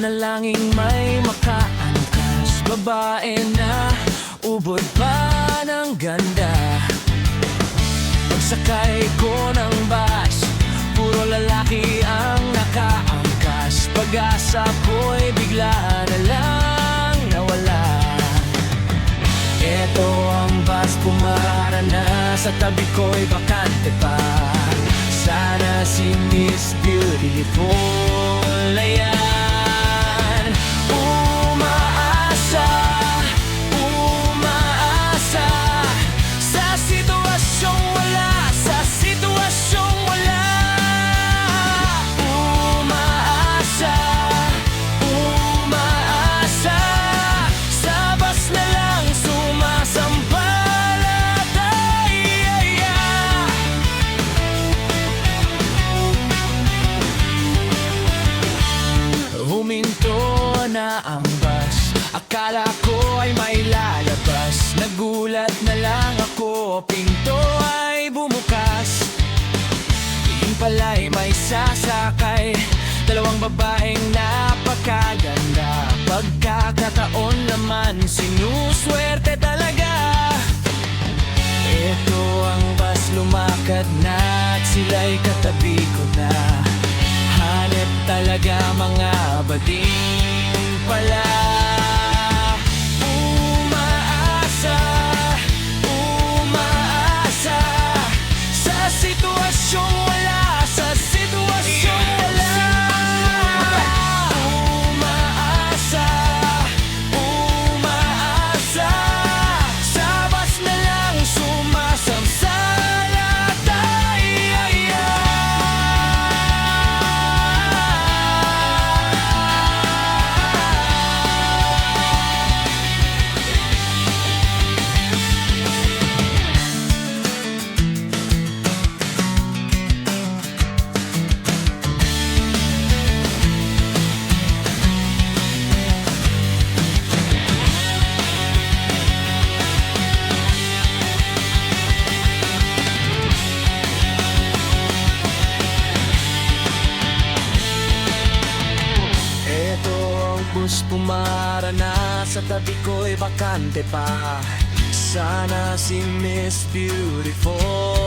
Nananalangin may makaangkas, babae na ubod pa ng ganda. Pagsakay ko ng bus, puro lalaki ang nakaangkas. Pag-asa ko'y bigla na lang nawala. Eto ang bus, pumara na, sa tabi ko'y bakante pa. Sana si Miss Beautiful na yan. Umaasa, umaasa, sa sitwasyong wala, sa sitwasyong wala. Umaasa, umaasa, sa bus na lang sumasampalataya. Huminto na ang bus, akala ko ay may lalabas. Nagulat na lang ako, pinto ay bumukas. Yun pala'y may sasakay, dalawang babaeng napakaganda. Pagkakataon naman, sinuswerte talaga. Ito ang bus, lumakad na at sila'y katabi ko na. Hanep talaga, mga bading pala. Umaasa, umaasa, sa sitwasyong wala, sa sitwasyong wala. Umaasa, umaasa, sa bus na lang sumasamsalataya. Bus pumara na, sa tabi ko'y bakante pa. Sana si Miss Beautiful